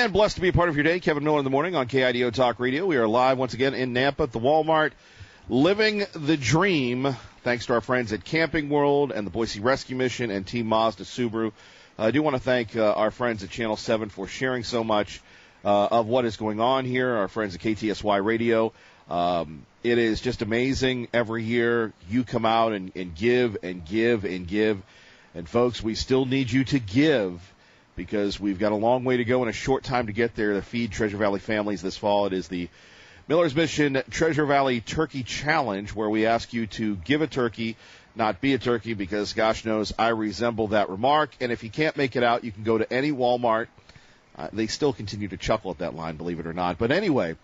And blessed to be a part of your day. Kevin Miller in the morning on KIDO Talk Radio. We are live once again in Nampa at the Walmart, living the dream, thanks to our friends at Camping World and the Boise Rescue Mission and Team Mazda Subaru. I do want to thank our friends at Channel 7 for sharing so much of what is going on here, our friends at KTSY Radio. It is just amazing every year. You come out and give and give and give. And, folks, we still need you to give, because we've got a long way to go and a short time to get there to feed Treasure Valley families this fall. It is the Miller's Mission Treasure Valley Turkey Challenge, where we ask you to give a turkey, not be a turkey, because gosh knows I resemble that remark. And if you can't make it out, you can go to any Walmart. They still continue to chuckle at that line, believe it or not. But anyway,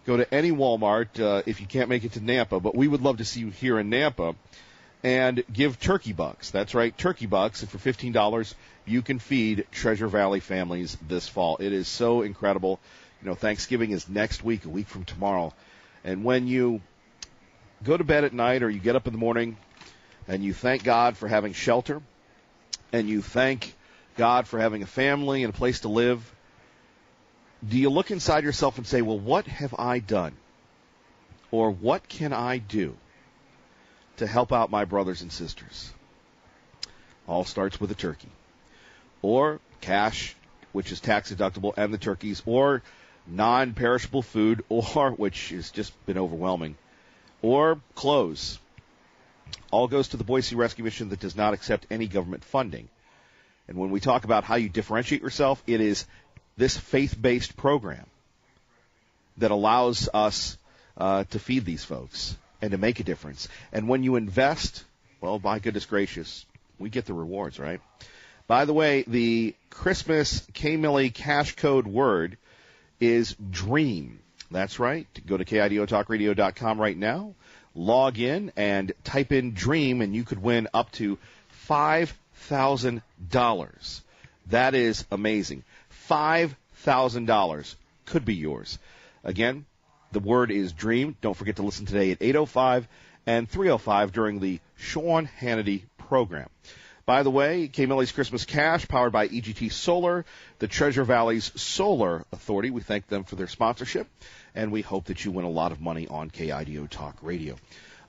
go to any Walmart if you can't make it to Nampa. But we would love to see you here in Nampa. And give turkey bucks. That's right, turkey bucks. And for $15, you can feed Treasure Valley families this fall. It is so incredible. You know, Thanksgiving is next week, a week from tomorrow. And when you go to bed at night or you get up in the morning and you thank God for having shelter and you thank God for having a family and a place to live, do you look inside yourself and say, well, what have I done? Or what can I do to help out my brothers and sisters? All starts with a turkey, or cash, which is tax deductible, and the turkeys, or non-perishable food, or, which has just been overwhelming, or clothes. All goes to the Boise Rescue Mission that does not accept any government funding. And when we talk about how you differentiate yourself, it is this faith-based program that allows us to feed these folks and to make a difference. And when you invest, well, my goodness gracious, we get the rewards, right? By the way, the Christmas K-Millie cash code word is DREAM. That's right. Go to KIDOTalkRadio.com right now, log in, and type in DREAM, and you could win up to $5,000. That is amazing. $5,000 could be yours. Again, the word is DREAM. Don't forget to listen today at 8:05 and 3:05 during the Sean Hannity program. By the way, K-Millie's Christmas Cash, powered by EGT Solar, the Treasure Valley's Solar Authority. We thank them for their sponsorship, and we hope that you win a lot of money on KIDO Talk Radio.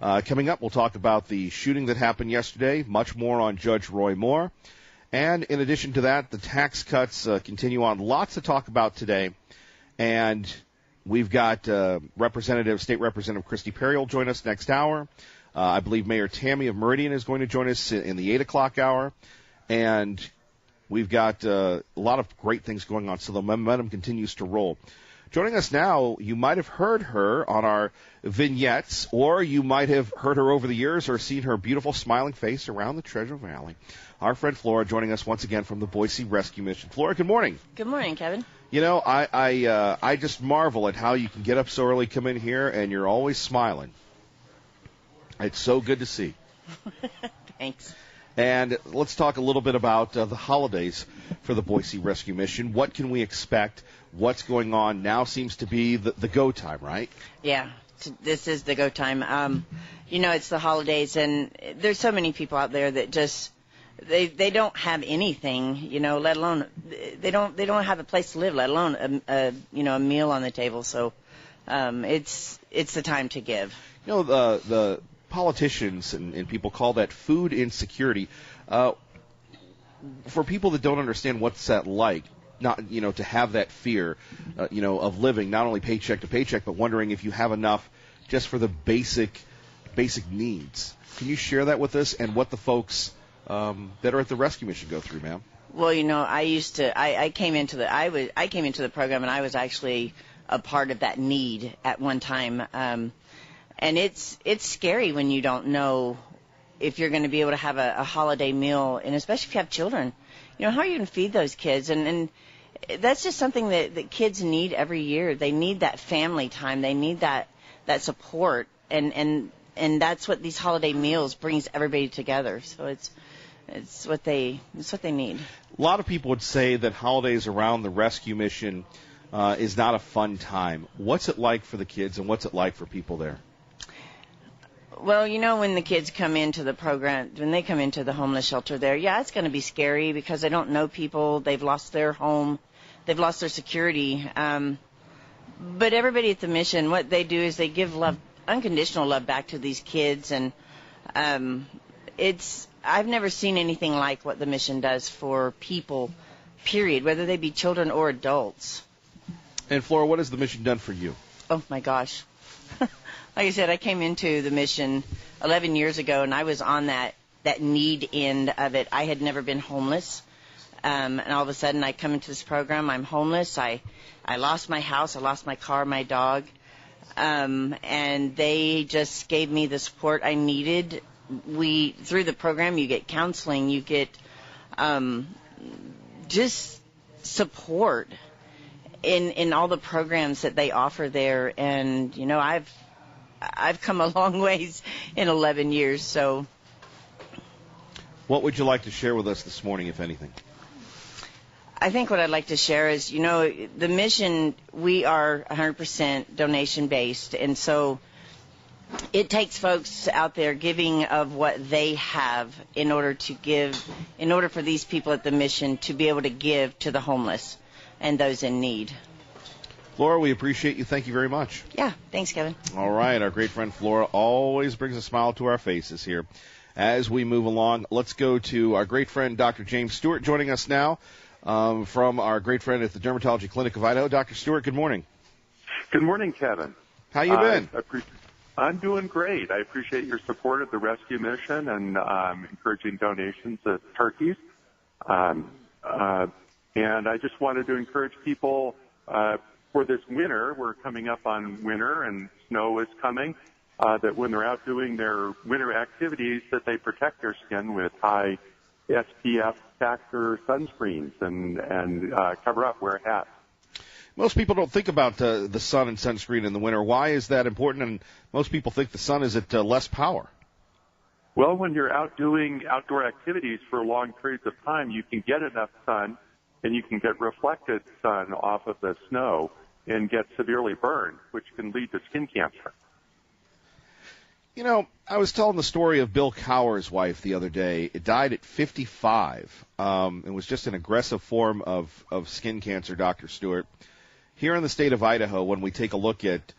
Coming up, we'll talk about the shooting that happened yesterday, much more on Judge Roy Moore. And in addition to that, the tax cuts continue on. Lots to talk about today. And we've got State Representative Christy Perry will join us next hour. I believe Mayor Tammy of Meridian is going to join us in the 8 o'clock hour. And we've got a lot of great things going on, so the momentum continues to roll. Joining us now, you might have heard her on our vignettes, or you might have heard her over the years or seen her beautiful smiling face around the Treasure Valley. Our friend Flora joining us once again from the Boise Rescue Mission. Flora, good morning. Good morning, Kevin. You know, I just marvel at how you can get up so early, come in here, and you're always smiling. It's so good to see. Thanks. And let's talk a little bit about the holidays for the Boise Rescue Mission. What can we expect? What's going on? Now seems to be the go time, right? Yeah, this is the go time. You know, it's the holidays, and there's so many people out there that just they don't have anything, you know, let alone they don't have a place to live, let alone a meal on the table. So it's the time to give. You know, the politicians and people call that food insecurity. For people that don't understand what's that like, not, you know, to have that fear, of living not only paycheck to paycheck, but wondering if you have enough just for the basic needs. Can you share that with us and what the folks that are at the rescue mission go through, ma'am? Well, you know, I came into the program, and I was actually a part of that need at one time. And it's scary when you don't know if you're going to be able to have a holiday meal, and especially if you have children. You know, how are you going to feed those kids? And that's just something that kids need every year. They need that family time. They need that support, and that's what these holiday meals brings everybody together. So it's what they need. A lot of people would say that holidays around the rescue mission is not a fun time. What's it like for the kids, and what's it like for people there? Well, you know, when the kids come into the program, when they come into the homeless shelter there, yeah, it's going to be scary because they don't know people. They've lost their home. they've lost their security. But everybody at the mission, what they do is they give love, unconditional love, back to these kids, and I've never seen anything like what the mission does for people, period, whether they be children or adults. And Flora, what has the mission done for you? Oh my gosh. Like I said, I came into the mission 11 years ago, and I was on that need end of it. I had never been homeless. And all of a sudden I come into this program, I'm homeless. I lost my house, I lost my car, my dog. And they just gave me the support I needed. Through the program, you get counseling, you get just support in all the programs that they offer there. And, you know, I've come a long ways in 11 years, so. What would you like to share with us this morning, if anything? I think what I'd like to share is, you know, the mission, we are 100% donation-based, and so it takes folks out there giving of what they have in order for these people at the mission to be able to give to the homeless and those in need. Flora, we appreciate you. Thank you very much. Yeah, thanks, Kevin. All right, our great friend Flora always brings a smile to our faces here. As we move along, let's go to our great friend Dr. James Stewart joining us now from our great friend at the Dermatology Clinic of Idaho. Dr. Stewart, good morning. Good morning, Kevin. How you been? I'm doing great. I appreciate your support of the rescue mission and encouraging donations of turkeys. And I just wanted to encourage people for this winter. We're coming up on winter and snow is coming. That when they're out doing their winter activities, that they protect their skin with high SPF factor sunscreens and cover up, wear hats. Most people don't think about the sun and sunscreen in the winter. Why is that important? And most people think the sun is at less power. Well, when you're out doing outdoor activities for long periods of time, you can get enough sun and you can get reflected sun off of the snow and get severely burned, which can lead to skin cancer. You know, I was telling the story of Bill Cower's wife the other day. It died at 55. It was just an aggressive form of skin cancer, Dr. Stewart. Here in the state of Idaho, when we take a look at,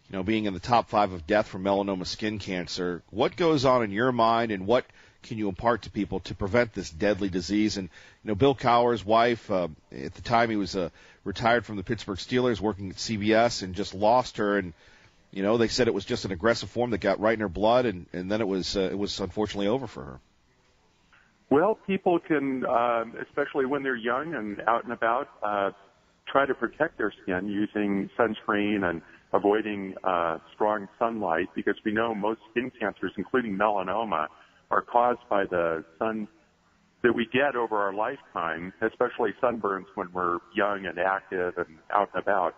you know, being in the top 5 of death from melanoma skin cancer, what goes on in your mind and what can you impart to people to prevent this deadly disease? And, you know, Bill Cower's wife, at the time he was retired from the Pittsburgh Steelers working at CBS and just lost her. And, you know, they said it was just an aggressive form that got right in her blood, and then it was unfortunately over for her. Well, people can, especially when they're young and out and about, try to protect their skin using sunscreen and avoiding strong sunlight, because we know most skin cancers, including melanoma, are caused by the sun that we get over our lifetime, especially sunburns when we're young and active and out and about.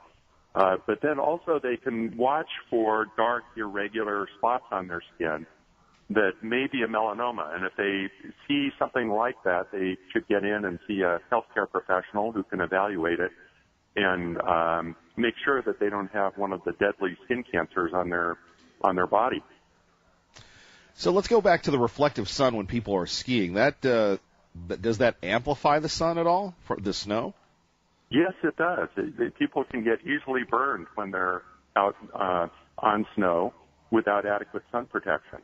But then also they can watch for dark, irregular spots on their skin that may be a melanoma. And if they see something like that, they should get in and see a healthcare professional who can evaluate it and make sure that they don't have one of the deadly skin cancers on their body. So let's go back to the reflective sun when people are skiing. That does that amplify the sun at all for the snow? Yes, it does. People can get easily burned when they're out on snow without adequate sun protection.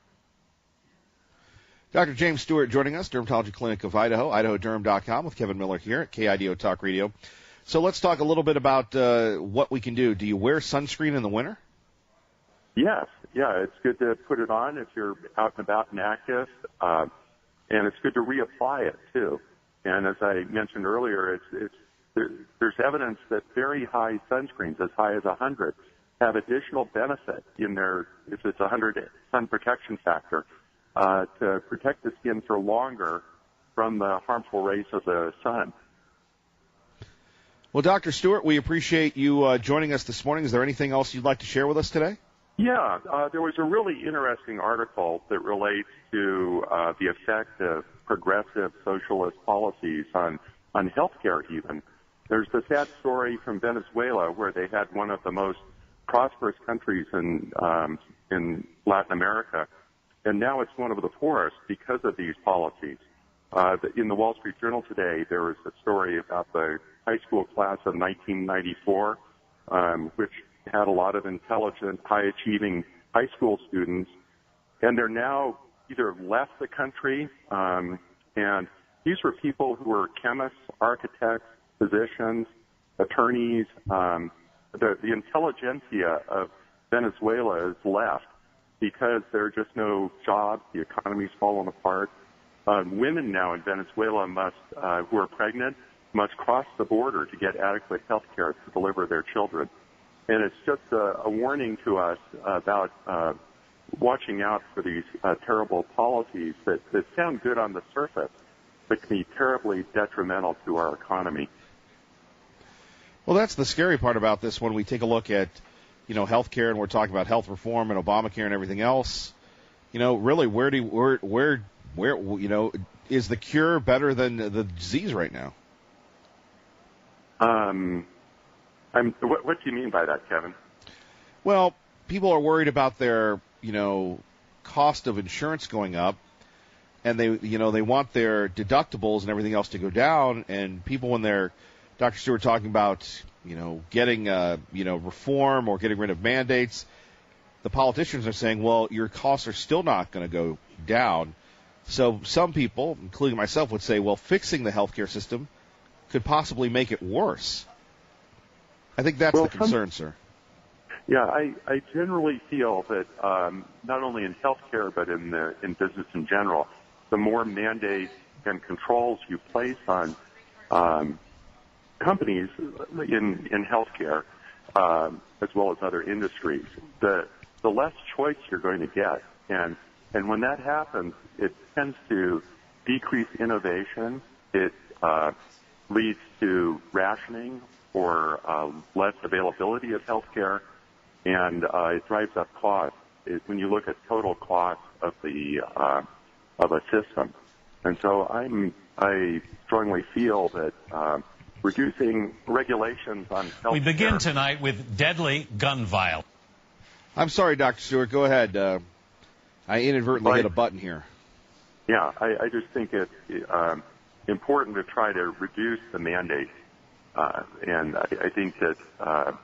Dr. James Stewart joining us, Dermatology Clinic of Idaho, idahoderm.com, with Kevin Miller here at KIDO Talk Radio. So let's talk a little bit about what we can do. Do you wear sunscreen in the winter? Yes. Yeah, it's good to put it on if you're out and about and active, and it's good to reapply it, too. And as I mentioned earlier, there's evidence that very high sunscreens, as high as 100, have additional benefit in their, if it's 100 sun protection factor, to protect the skin for longer from the harmful rays of the sun. Well, Dr. Stewart, we appreciate you joining us this morning. Is there anything else you'd like to share with us today? Yeah, there was a really interesting article that relates to the effect of progressive socialist policies on healthcare even. There's the sad story from Venezuela where they had one of the most prosperous countries in Latin America, and now it's one of the poorest because of these policies. In the Wall Street Journal today, there was a story about the high school class of 1994, which had a lot of intelligent, high-achieving high school students, and they're now either left the country, and these were people who were chemists, architects, physicians, attorneys. The intelligentsia of Venezuela is left because there are just no jobs. The economy's fallen apart. Women now in Venezuela who are pregnant must cross the border to get adequate health care to deliver their children. And it's just a warning to us about watching out for these terrible policies that sound good on the surface, but can be terribly detrimental to our economy. Well, that's the scary part about this when we take a look at, healthcare, and we're talking about health reform and Obamacare and everything else. Really, where is the cure better than the disease right now? What do you mean by that, Kevin? Well, people are worried about their, cost of insurance going up, and they want their deductibles and everything else to go down. And people, when they're Dr. Stewart talking about, getting, reform or getting rid of mandates, the politicians are saying, well, your costs are still not going to go down. So some people, including myself, would say, well, fixing the healthcare system could possibly make it worse. I think that's the concern, sir. Yeah, I generally feel that not only in healthcare but in business in general, the more mandates and controls you place on companies in healthcare, as well as other industries, the less choice you're going to get. And when that happens, it tends to decrease innovation. It leads to rationing or less availability of healthcare, and it drives up costs when you look at total cost of a system. And so I strongly feel that reducing regulations on healthcare. We begin tonight with deadly gun violence. I'm sorry, Dr. Stewart. Go ahead. I inadvertently hit a button here. Yeah, I just think it's important to try to reduce the mandate. And I think that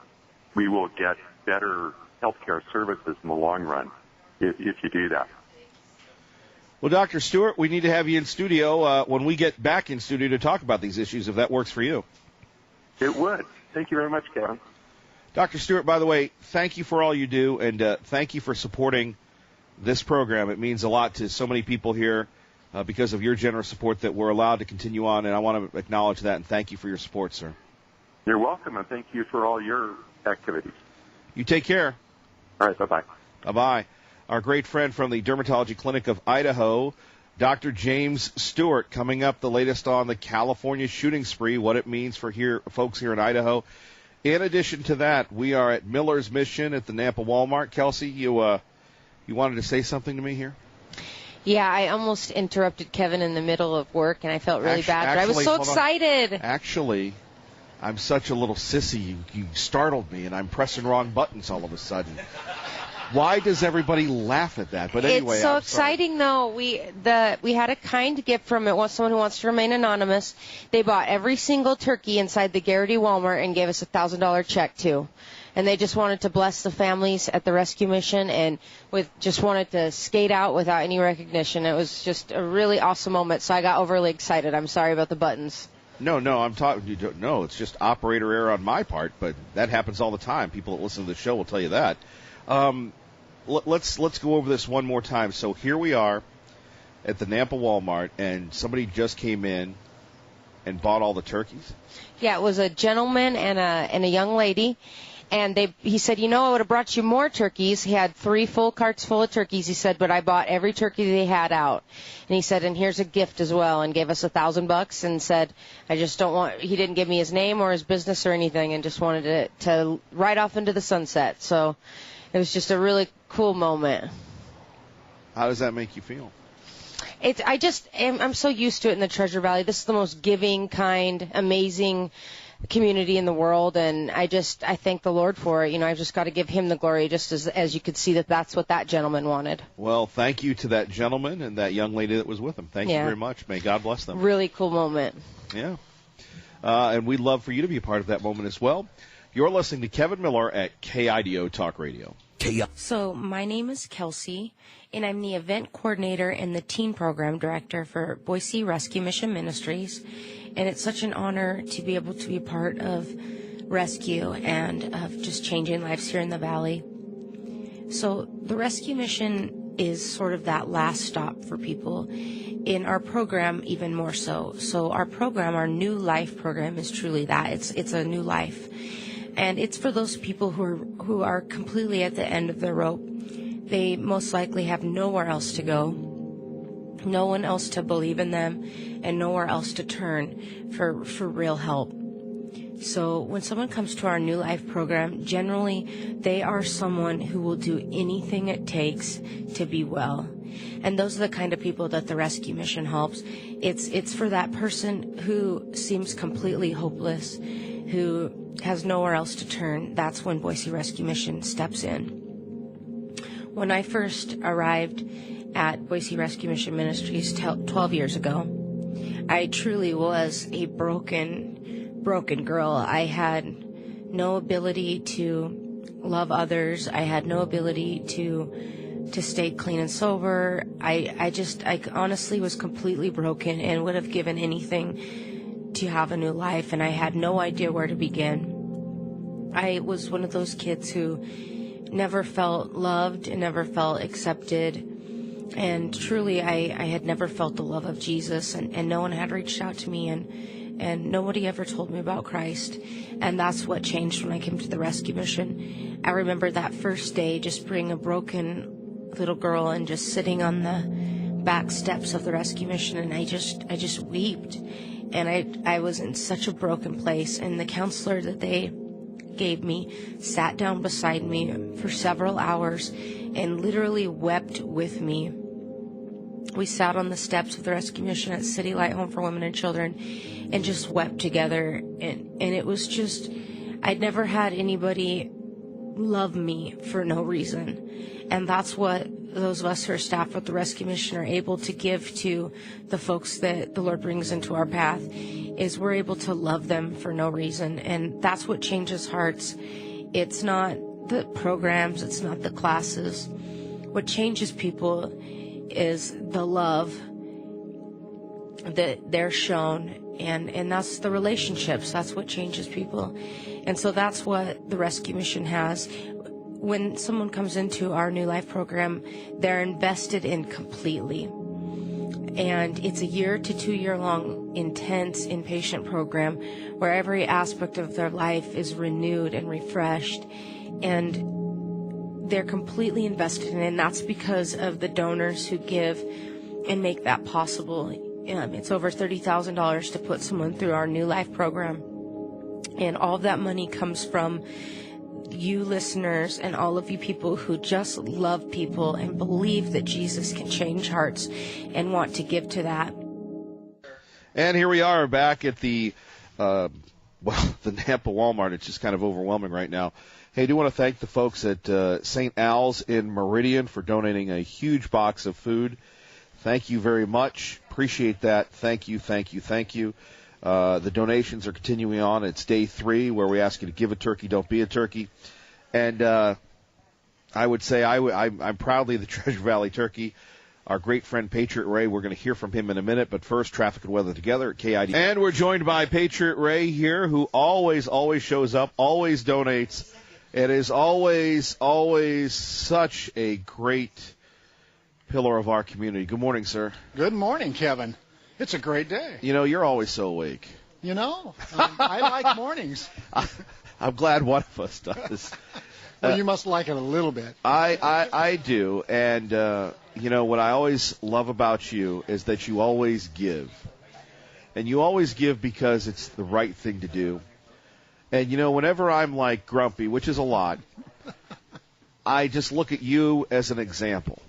we will get better healthcare services in the long run if you do that. Well, Dr. Stewart, we need to have you in studio when we get back in studio to talk about these issues, if that works for you. It would. Thank you very much, Kevin. Dr. Stewart, by the way, thank you for all you do, and thank you for supporting this program. It means a lot to so many people here because of your generous support that we're allowed to continue on, and I want to acknowledge that and thank you for your support, sir. You're welcome, and thank you for all your activities. You take care. All right, bye-bye. Bye-bye. Our great friend from the Dermatology Clinic of Idaho, Dr. James Stewart, coming up the latest on the California shooting spree, what it means for folks here in Idaho. In addition to that, we are at Miller's Mission at the Nampa Walmart. Kelsey, you wanted to say something to me here? Yeah, I almost interrupted Kevin in the middle of work, and I felt really bad, but I was so excited. Actually, I'm such a little sissy. You startled me, and I'm pressing wrong buttons all of a sudden. Why does everybody laugh at that? But anyway, it's so exciting, though. We had a kind gift from someone who wants to remain anonymous. They bought every single turkey inside the Garrity Walmart and gave us a $1,000 check too. And they just wanted to bless the families at the rescue mission, and just wanted to skate out without any recognition. It was just a really awesome moment. So I got overly excited. I'm sorry about the buttons. No, I'm talking. No, it's just operator error on my part, but that happens all the time. People that listen to the show will tell you that. Let's go over this one more time. So here we are at the Nampa Walmart, and somebody just came in and bought all the turkeys. Yeah, it was a gentleman and a young lady. And he said, I would have brought you more turkeys. He had 3 full carts full of turkeys, he said, but I bought every turkey they had out. And he said, and here's a gift as well, and gave us $1,000 and said, I just don't want, he didn't give me his name or his business or anything, and just wanted it to ride off into the sunset. So it was just a really cool moment. How does that make you feel? I'm so used to it in the Treasure Valley. This is the most giving, kind, amazing community in the world, and I thank the Lord for it. I've just got to give him the glory, just as you could see that's what that gentleman wanted. Well, thank you to that gentleman and that young lady that was with him. Thank you very much. May God bless them. Really cool moment. Yeah. And we'd love for you to be a part of that moment as well. You're listening to Kevin Miller at KIDO Talk Radio. So my name is Kelsey, and I'm the event coordinator and the teen program director for Boise Rescue Mission Ministries. And it's such an honor to be able to be part of rescue and of just changing lives here in the Valley. So the rescue mission is sort of that last stop for people. In our program, even more so. So our program, our New Life program, is truly that. It's a new life. And it's for those people who are completely at the end of their rope. They most likely have nowhere else to go, no one else to believe in them, and nowhere else to turn for real help. So when someone comes to our New Life program, generally they are someone who will do anything it takes to be well. And those are the kind of people that the rescue mission helps. It's for that person who seems completely hopeless, who has nowhere else to turn. That's when Boise Rescue Mission steps in. When I first arrived at Boise Rescue Mission Ministries 12 years ago, I truly was a broken girl. I had no ability to love others. I had no ability to stay clean and sober. I honestly was completely broken and would have given anything to have a new life, and I had no idea where to begin. I was one of those kids who never felt loved and never felt accepted, and truly I had never felt the love of Jesus, and no one had reached out to me, and nobody ever told me about Christ. And that's what changed when I came to the rescue mission. I remember that first day just being a broken little girl and just sitting on the back steps of the rescue mission, and I just wept. And I was in such a broken place, and the counselor that they gave me sat down beside me for several hours and literally wept with me. We sat on the steps of the rescue mission at City Light Home for Women and Children and just wept together, and it was just, I'd never had anybody love me for no reason. And that's what those of us who are staff with the rescue mission are able to give to the folks that the Lord brings into our path, is we're able to love them for no reason. And that's what changes hearts. It's not the programs, it's not the classes. What changes people is the love that they're shown, and that's the relationships. That's what changes people. And so that's what the rescue mission has. When someone comes into our New Life program, they're invested in completely. And it's a 1 to 2 year long intense inpatient program where every aspect of their life is renewed and refreshed. And they're completely invested in it, and that's because of the donors who give and make that possible. It's over $30,000 to put someone through our New Life program. And all of that money comes from you listeners and all of you people who just love people and believe that Jesus can change hearts and want to give to that. And here we are back at the Nampa Walmart. It's just kind of overwhelming right now. Hey, I do want to thank the folks at St. Al's in Meridian for donating a huge box of food. Thank you very much. Appreciate that. Thank you, thank you, thank you. The donations are continuing on. It's day 3 where we ask you to give a turkey, don't be a turkey. And I would say I'm proudly the Treasure Valley Turkey. Our great friend Patriot Ray, we're going to hear from him in a minute. But first, traffic and weather together at KID. And we're joined by Patriot Ray here, who always shows up, always donates. It is always such a great pillar of our community. Good morning, sir. Good morning, Kevin. It's a great day. You know, you're always so awake. You know, I like mornings. I'm glad one of us does. Well, you must like it a little bit. I do. And, you know, what I always love about you is that you always give. And you always give because it's the right thing to do. And, you know, whenever I'm, like, grumpy, which is a lot, I just look at you as an example.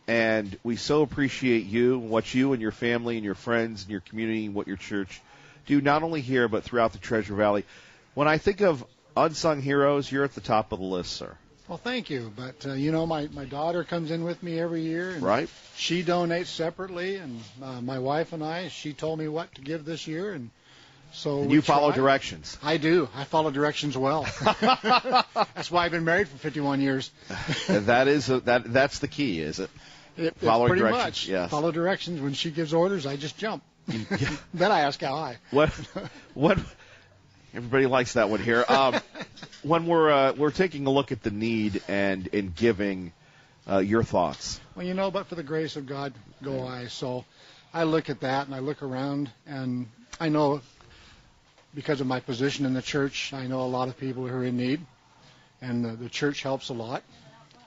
And we so appreciate you, what you and your family and your friends and your community and what your church do, not only here but throughout the Treasure Valley. When I think of unsung heroes, you're at the top of the list, sir. Well, thank you. But, you know, my daughter comes in with me every year. And right. She donates separately. And my wife and I, she told me what to give this year. And So and you follow directions. I do. I follow directions well. That's why I've been married for 51 years. That's the key, is it? Following pretty directions. Much. Yes. Follow directions. When she gives orders, I just jump. Then I ask how high. What? Everybody likes that one here. When we're taking a look at the need and in giving, your thoughts. Well, but for the grace of God go I. So I look at that and I look around, and I know because of my position in the church, I know a lot of people who are in need, and the church helps a lot.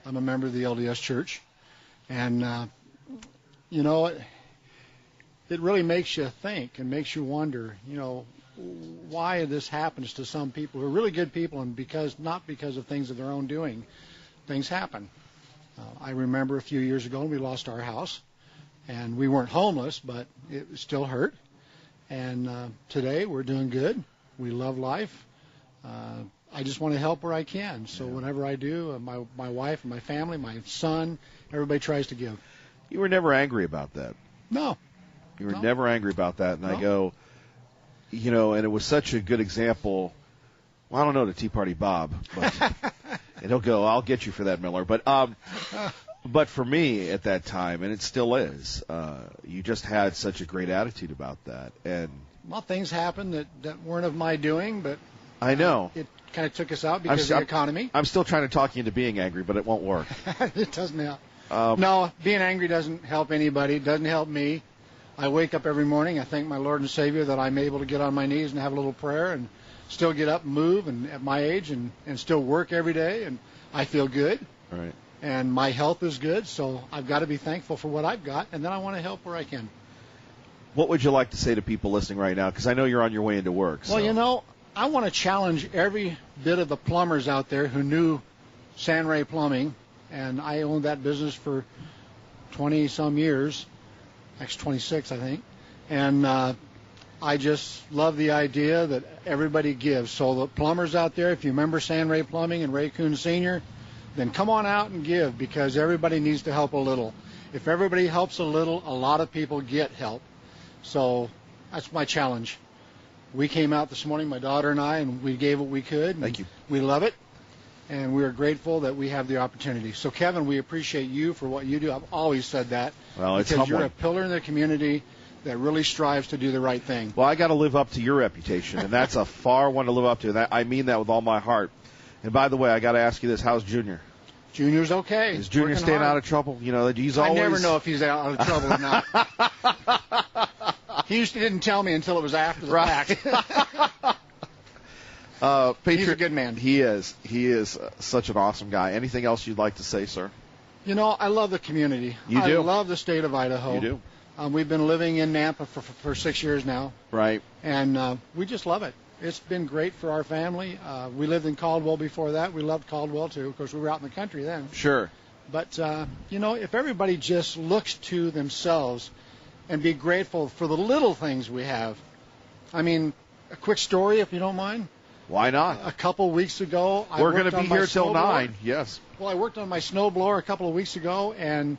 I'm a member of the LDS Church, and it really makes you think and makes you wonder, why this happens to some people who are really good people, and not because of things of their own doing, things happen. I remember a few years ago we lost our house, and we weren't homeless, but it still hurt. And today we're doing good. We love life. I just want to help where I can. So whenever I do, my wife and my family, my son, everybody tries to give. You were never angry about that. No. You were never angry about that. And I go, and it was such a good example. Well, I don't know to Tea Party Bob, but and he'll go, I'll get you for that, Miller. But for me at that time, and it still is, you just had such a great attitude about that. And things happened that weren't of my doing, but I know it kind of took us out because of the economy. I'm still trying to talk you into being angry, but it won't work. It doesn't help. No, being angry doesn't help anybody. It doesn't help me. I wake up every morning. I thank my Lord and Savior that I'm able to get on my knees and have a little prayer and still get up and move, and at my age, and still work every day, and I feel good. Right. And my health is good, so I've got to be thankful for what I've got, and then I want to help where I can. What would you like to say to people listening right now? Because I know you're on your way into work. So. Well, I want to challenge every bit of the plumbers out there who knew San Ray Plumbing, and I owned that business for 20-some years, actually 26, I think, and I just love the idea that everybody gives. So the plumbers out there, if you remember San Ray Plumbing and Ray Kuhn Sr., then come on out and give, because everybody needs to help a little. If everybody helps a little, a lot of people get help. So that's my challenge. We came out this morning, my daughter and I, and we gave what we could. Thank you. We love it, and we are grateful that we have the opportunity. So, Kevin, we appreciate you for what you do. I've always said that. Well, it's because humbling. You're a pillar in the community that really strives to do the right thing. Well, I got to live up to your reputation, and that's a far one to live up to. And I mean that with all my heart. And by the way, I got to ask you this: how's Junior? Junior's okay. Is Junior staying out of trouble? He's always. I never know if he's out of trouble or not. He didn't tell me until it was after the fact. He's a good man. He is. He is such an awesome guy. Anything else you'd like to say, sir? I love the community. You do? I love the state of Idaho. You do? We've been living in Nampa for 6 years now. Right. And we just love it. It's been great for our family. We lived in Caldwell before that. We loved Caldwell, too. Of course, we were out in the country then. Sure. But, if everybody just looks to themselves and be grateful for the little things we have. I mean, a quick story, if you don't mind. Why not? A couple weeks ago, we're going to be here till 9. Yes. Well, I worked on my snowblower a couple of weeks ago, and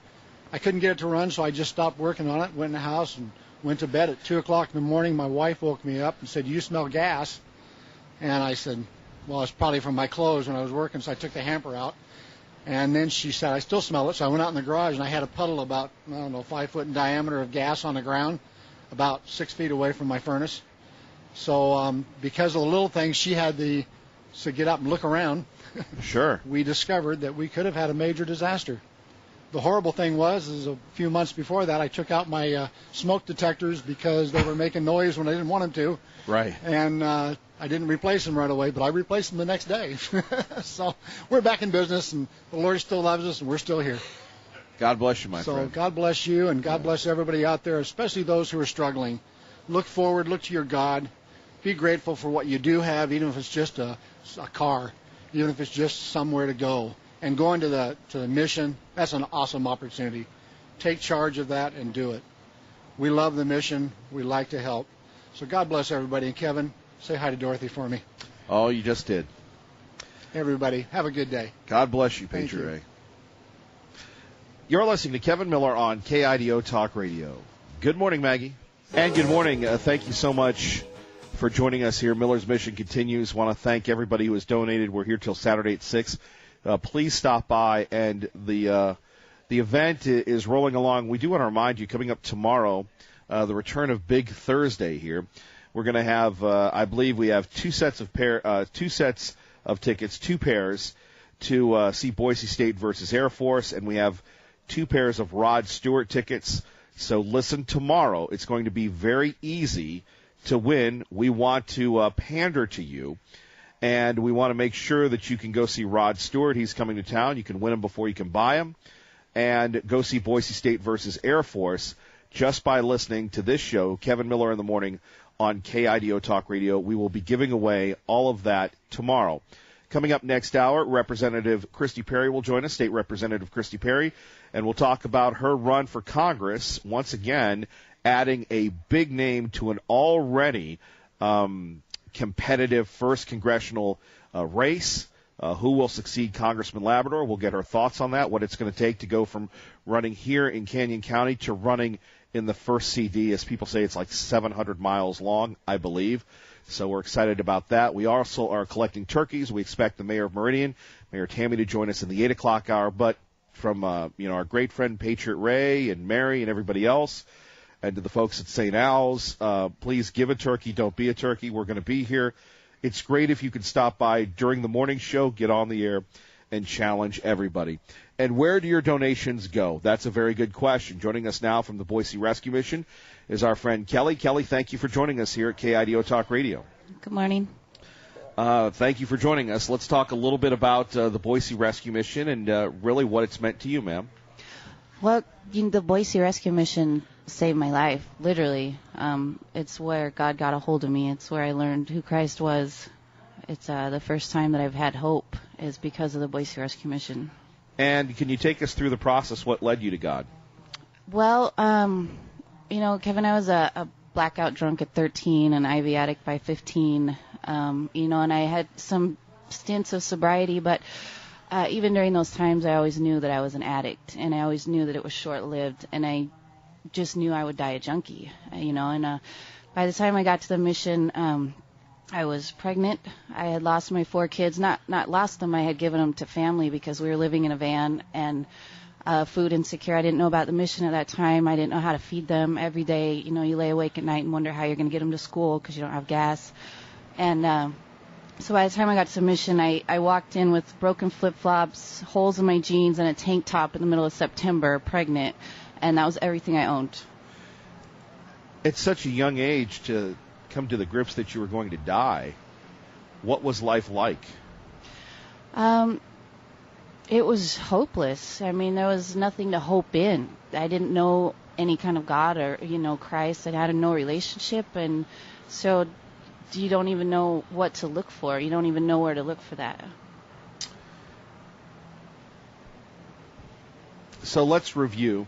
I couldn't get it to run, so I just stopped working on it, went in the house, and went to bed at 2 o'clock in the morning. My wife woke me up and said, "You smell gas." And I said, well, it's probably from my clothes when I was working, so I took the hamper out. And then she said, I still smell it. So I went out in the garage, and I had a puddle about, 5 foot in diameter of gas on the ground, about 6 feet away from my furnace. So because of the little things, she had to get up and look around. Sure. We discovered that we could have had a major disaster. The horrible thing is a few months before that, I took out my smoke detectors because they were making noise when I didn't want them to. Right. And I didn't replace them right away, but I replaced them the next day. So we're back in business, and the Lord still loves us, and we're still here. God bless you, my friend. friend. So God bless you, and God bless everybody out there, especially those who are struggling. Look forward, look to your God. Be grateful for what you do have, even if it's just a car, even if it's just somewhere to go. And going to the mission, that's an awesome opportunity. Take charge of that and do it. We love the mission. We like to help. So God bless everybody. And Kevin, say hi to Dorothy for me. Oh, you just did. Everybody, have a good day. God bless you, Patriot Ray. You're listening to Kevin Miller on KIDO Talk Radio. Good morning, Maggie. And good morning. Thank you so much for joining us here. Miller's Mission continues. Want to thank everybody who has donated. We're here till Saturday at 6. Please stop by, and the event is rolling along. We do want to remind you, coming up tomorrow, the return of Big Thursday here. We're going to have, I believe we have two sets of tickets, 2 pairs to see Boise State versus Air Force, and we have 2 pairs of Rod Stewart tickets. So listen tomorrow. It's going to be very easy to win. We want to pander to you, and we want to make sure that you can go see Rod Stewart. He's coming to town. You can win him before you can buy him, and go see Boise State versus Air Force just by listening to this show, Kevin Miller in the Morning, on KIDO Talk Radio. We will be giving away all of that tomorrow. Coming up next hour, Representative Christy Perry will join us, State Representative Christy Perry, and we'll talk about her run for Congress, once again adding a big name to an already competitive first congressional race. Who will succeed Congressman Labrador? We'll get her thoughts on that, what it's going to take to go from running here in Canyon County to running in the first CD. As people say, it's like 700 miles long, I believe. So we're excited about that. We also are collecting turkeys. We expect the mayor of Meridian, Mayor Tammy, to join us in the 8 o'clock hour. But from our great friend Patriot Ray and Mary and everybody else, and to the folks at St. Al's, please give a turkey. Don't be a turkey. We're going to be here. It's great if you can stop by during the morning show, get on the air, and challenge everybody. And where do your donations go? That's a very good question. Joining us now from the Boise Rescue Mission is our friend Kelly. Kelly, thank you for joining us here at KIDO Talk Radio. Good morning. Thank you for joining us. Let's talk a little bit about the Boise Rescue Mission and really what it's meant to you, ma'am. Well, the Boise Rescue Mission saved my life, literally. It's where God got a hold of me. It's where I learned who Christ was. It's the first time that I've had hope is because of the Boise Rescue Mission. And can you take us through the process? What led you to God? Well, Kevin, I was a blackout drunk at 13, an IV addict by 15, and I had some stints of sobriety, but even during those times, I always knew that I was an addict, and I always knew that it was short-lived, and I just knew I would die a junkie, and by the time I got to the mission, I was pregnant. I had lost my 4 kids, not lost them, I had given them to family because we were living in a van, and food insecure. I didn't know about the mission at that time. I didn't know how to feed them every day. You lay awake at night and wonder how you're going to get them to school because you don't have gas. And so by the time I got to the mission, I walked in with broken flip-flops, holes in my jeans, and a tank top in the middle of September, pregnant, and that was everything I owned. At such a young age to come to the grips that you were going to die, what was life like? It was hopeless. I mean, there was nothing to hope in. I didn't know any kind of God or, Christ. I had no relationship, and so you don't even know what to look for. You don't even know where to look for that. So let's review.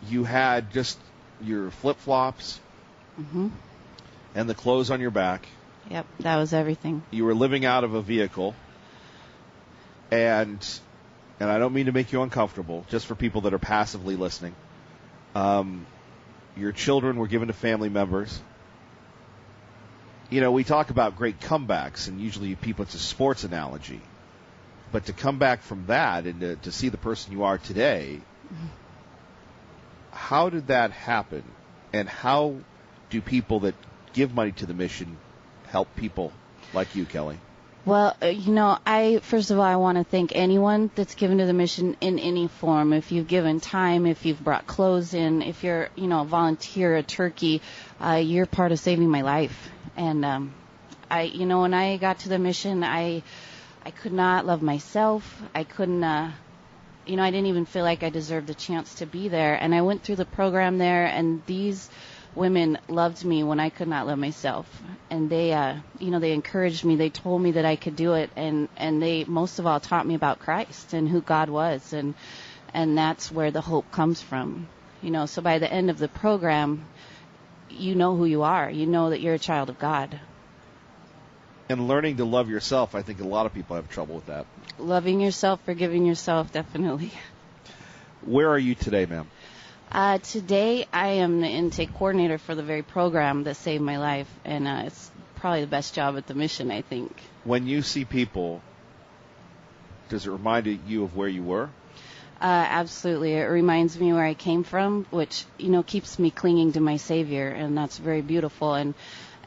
You had just your flip-flops and the clothes on your back. Yep, that was everything. You were living out of a vehicle. And I don't mean to make you uncomfortable, just for people that are passively listening. Your children were given to family members. We talk about great comebacks, and usually people, it's a sports analogy. But to come back from that and to see the person you are today, how did that happen? And how do people that give money to the mission help people like you, Kelly? Well, first of all, I want to thank anyone that's given to the mission in any form. If you've given time, if you've brought clothes in, if you're, a volunteer, a turkey, you're part of saving my life. And, when I got to the mission, I could not love myself. I couldn't, I didn't even feel like I deserved the chance to be there. And I went through the program there, and these women loved me when I could not love myself, and they encouraged me. They told me that I could do it, and they most of all taught me about Christ and who God was, and that's where the hope comes from. So by the end of the program, you know who you are. You know that you're a child of God. And learning to love yourself, I think a lot of people have trouble with that. Loving yourself, forgiving yourself, definitely. Where are you today, ma'am? Today, I am the intake coordinator for the very program that saved my life, and it's probably the best job at the mission, I think. When you see people, does it remind you of where you were? Absolutely. It reminds me where I came from, which, keeps me clinging to my Savior, and that's very beautiful.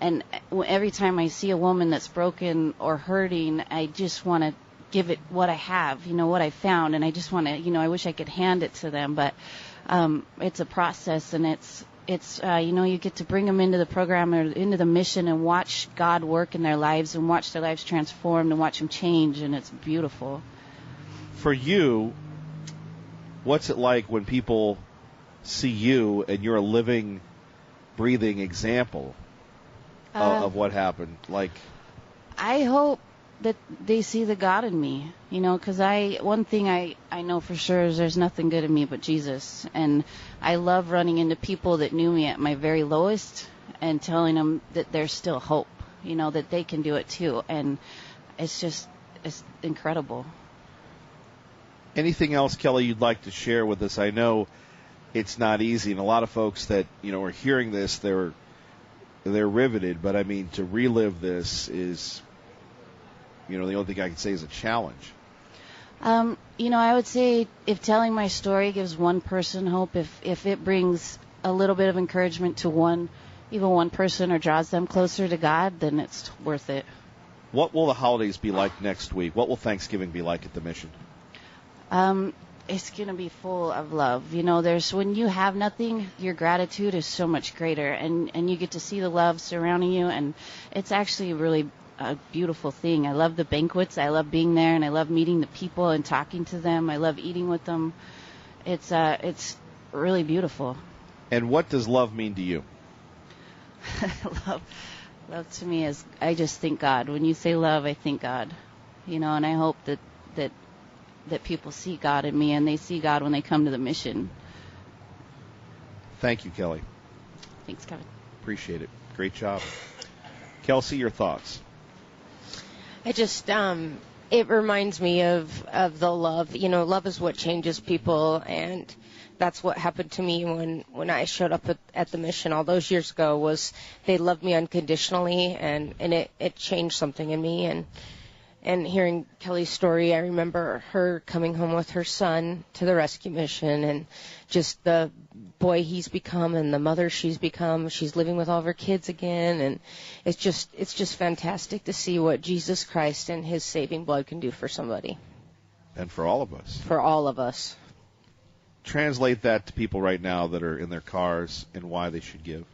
And every time I see a woman that's broken or hurting, I just want to give it what I have, what I found, and I just want to, I wish I could hand it to them, but it's a process, and it's you get to bring them into the program or into the mission and watch God work in their lives and watch their lives transformed and watch them change, and it's beautiful. For you, what's it like when people see you and you're a living, breathing example of what happened? Like, I hope that they see the God in me, because one thing I know for sure is there's nothing good in me but Jesus. And I love running into people that knew me at my very lowest and telling them that there's still hope, that they can do it too. And it's incredible. Anything else, Kelly, you'd like to share with us? I know it's not easy, and a lot of folks that, are hearing this, they're riveted, but I mean, to relive this is, the only thing I can say is a challenge. I would say if telling my story gives one person hope, if it brings a little bit of encouragement to even one person, or draws them closer to God, then it's worth it. What will the holidays be like next week? What will Thanksgiving be like at the mission? It's going to be full of love. When you have nothing, your gratitude is so much greater, and you get to see the love surrounding you, and it's actually really a beautiful thing. I love the banquets. I love being there, and I love meeting the people and talking to them. I love eating with them. It's really beautiful. And what does love mean to you? Love to me is, I just think God. When you say love, I think God. And I hope that people see God in me, and they see God when they come to the mission. Thank you, Kelly. Thanks, Kevin. Appreciate it. Great job. Kelsey, your thoughts? It reminds me of the love. Love is what changes people, and that's what happened to me when I showed up at the mission all those years ago. Was they loved me unconditionally, and it changed something in me. And hearing Kelly's story, I remember her coming home with her son to the rescue mission, and just the boy he's become and the mother she's become. She's living with all of her kids again, and it's just fantastic to see what Jesus Christ and his saving blood can do for somebody. And for all of us. For all of us. Translate that to people right now that are in their cars and why they should give.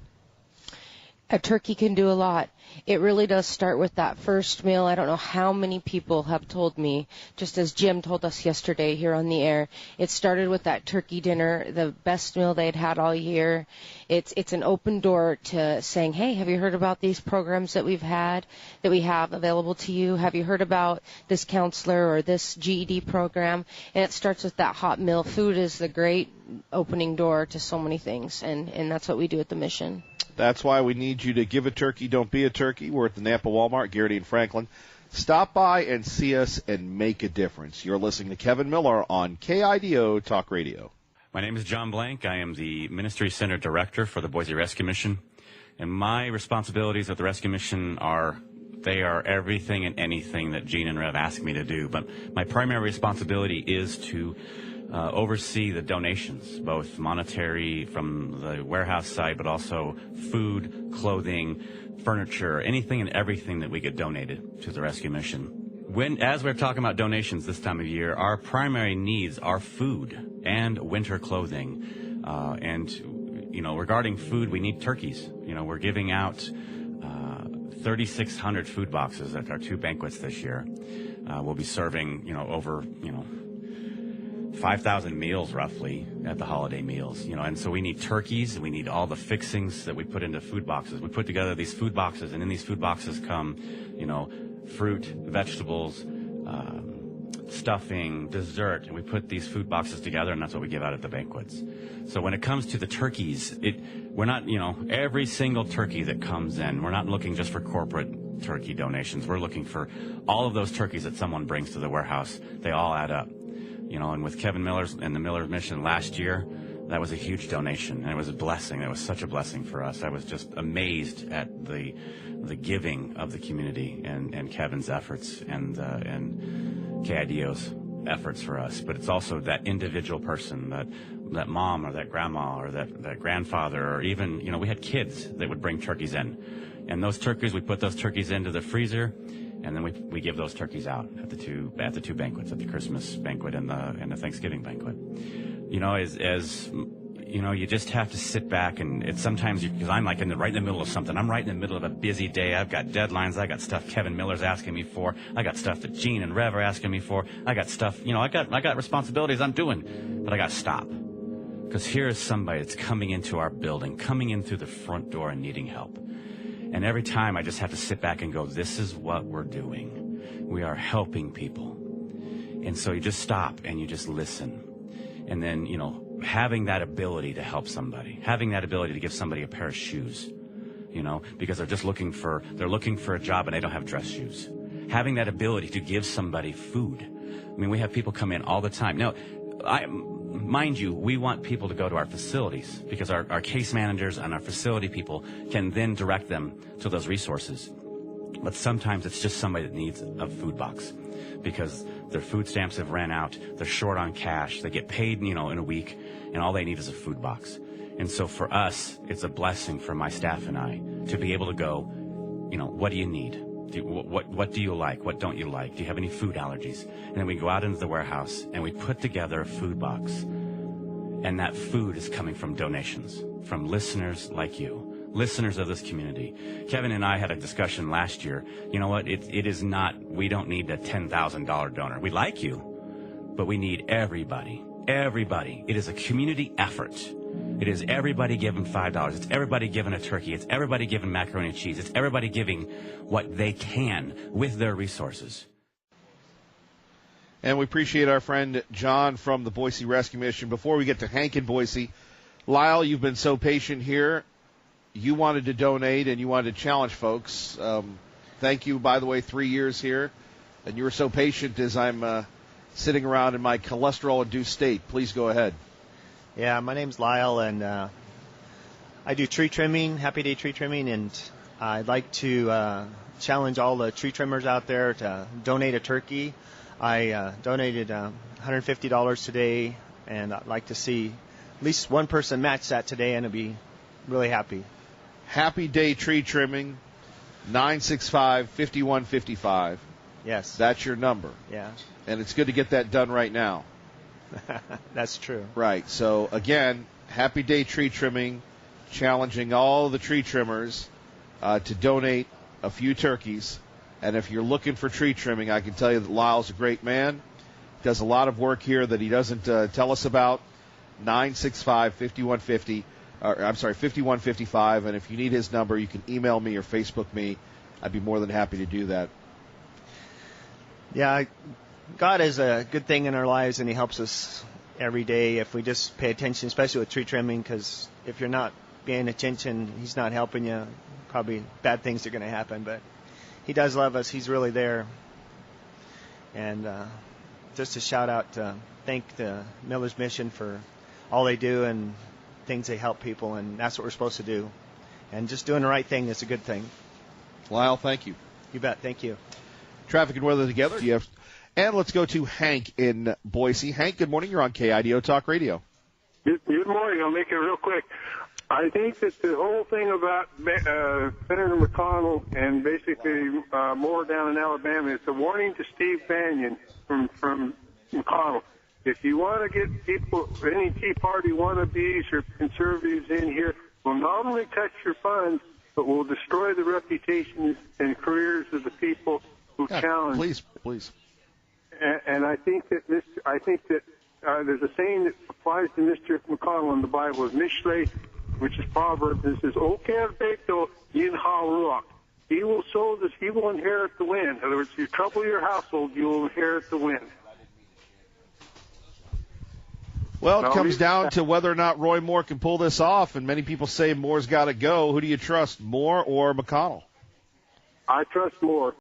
A turkey can do a lot. It really does start with that first meal. I don't know how many people have told me, just as Jim told us yesterday here on the air, it started with that turkey dinner, the best meal they'd had all year. It's an open door to saying, hey, have you heard about these programs that we have available to you? Have you heard about this counselor or this GED program? And it starts with that hot meal. Food is the great opening door to so many things, and that's what we do at the mission. That's why we need you to give a turkey, don't be a turkey. We're at the Nampa Walmart, Garrity and Franklin. Stop by and see us and make a difference. You're listening to Kevin Miller on KIDO Talk Radio. My name is John Blank. I am the Ministry Center Director for the Boise Rescue Mission. And my responsibilities at the Rescue Mission are everything and anything that Gene and Rev ask me to do. But my primary responsibility is to oversee the donations, both monetary from the warehouse side, but also food, clothing, furniture, anything and everything that we get donated to the rescue mission. As we're talking about donations this time of year, our primary needs are food and winter clothing. Regarding food, we need turkeys. We're giving out 3,600 food boxes at our 2 banquets this year. We'll be serving, over, 5,000 meals roughly at the holiday meals, and so we need turkeys. We need all the fixings that we put into food boxes. We put together these food boxes, and in these food boxes come, fruit, vegetables, stuffing, dessert, and we put these food boxes together, and that's what we give out at the banquets. So when it comes to the turkeys, we're not, every single turkey that comes in, we're not looking just for corporate turkey donations. We're looking for all of those turkeys that someone brings to the warehouse. They all add up. And with Kevin Miller's and the Miller Mission last year, That was a huge donation, and it was a blessing. That was such a blessing for us. I was just amazed at the giving of the community and Kevin's efforts and KIDO's efforts for us. But it's also that individual person, that mom or that grandma or that grandfather, or even, we had kids that would bring turkeys in. And those turkeys, we put those turkeys into the freezer, and then we give those turkeys out at the two banquets, at the Christmas banquet and the Thanksgiving banquet. You just have to sit back, and it's sometimes, because I'm like right in the middle of something. I'm right in the middle of a busy day. I've got deadlines. I got stuff Kevin Miller's asking me for. I got stuff that Gene and Rev are asking me for. I got stuff, I got responsibilities I'm doing, but I got to stop. Because here is somebody that's coming into our building, coming in through the front door and needing help. And every time I just have to sit back and go, this is what we're doing. We are helping people. And so you just stop and you just listen. And then, having that ability to help somebody, having that ability to give somebody a pair of shoes, because they're looking for a job and they don't have dress shoes. Having that ability to give somebody food. I mean, we have people come in all the time. Now, mind you, we want people to go to our facilities because our case managers and our facility people can then direct them to those resources. But sometimes it's just somebody that needs a food box because their food stamps have ran out, they're short on cash, they get paid, in a week, and all they need is a food box. And so for us, it's a blessing for my staff and I to be able to go, what do you need? What do you like? What don't you like? Do you have any food allergies? And then we go out into the warehouse and we put together a food box. And that food is coming from donations, from listeners like you, listeners of this community. Kevin and I had a discussion last year. You know what? It is not, we don't need a $10,000 donor. We like you, but we need everybody. Everybody. It is a community effort. It is everybody giving $5. It's everybody giving a turkey. It's everybody giving macaroni and cheese. It's everybody giving what they can with their resources. And we appreciate our friend John from the Boise Rescue Mission. Before we get to Hank in Boise, Lyle, you've been so patient here. You wanted to donate and you wanted to challenge folks. Thank you, by the way, 3 years here. And you were so patient as I'm sitting around in my cholesterol-induced state. Please go ahead. Yeah, my name's Lyle, and I do tree trimming, Happy Day tree trimming, and I'd like to challenge all the tree trimmers out there to donate a turkey. I donated $150 today, and I'd like to see at least one person match that today, and I'd be really happy. Happy Day tree trimming, 965-5155. Yes. That's your number. Yeah. And it's good to get that done right now. That's true. Right. So, again, Happy Day tree trimming, challenging all the tree trimmers to donate a few turkeys. And if you're looking for tree trimming, I can tell you that Lyle's a great man. Does a lot of work here that he doesn't tell us about. 965-5150. I'm sorry, 5155. And if you need his number, you can email me or Facebook me. I'd be more than happy to do that. Yeah, God is a good thing in our lives, and He helps us every day if we just pay attention, especially with tree trimming, because if you're not paying attention, He's not helping you. Probably bad things are going to happen, but He does love us. He's really there. And just a shout out to thank the Miller's Mission for all they do and things they help people, and that's what we're supposed to do. And just doing the right thing is a good thing. Lyle, thank you. You bet. Thank you. Traffic and weather together. And let's go to Hank in Boise. Hank, good morning. You're on KIDO Talk Radio. Good morning. I'll make it real quick. I think that the whole thing about Senator McConnell and basically more down in Alabama is a warning to Steve Bannon from McConnell. If you want to get people, any Tea Party wannabes or conservatives in here, will not only cut your funds, but will destroy the reputations and careers of the people who challenge. Please. And I think that there's a saying that applies to Mr. McConnell in the Bible, is Mishlei, which is Proverbs, and it says, "Okev beto yin ha-ruach." He will sow this, he will inherit the wind. In other words, if you trouble your household, you will inherit the wind. Well, it comes down to whether or not Roy Moore can pull this off, and many people say Moore's got to go. Who do you trust, Moore or McConnell? I trust Moore.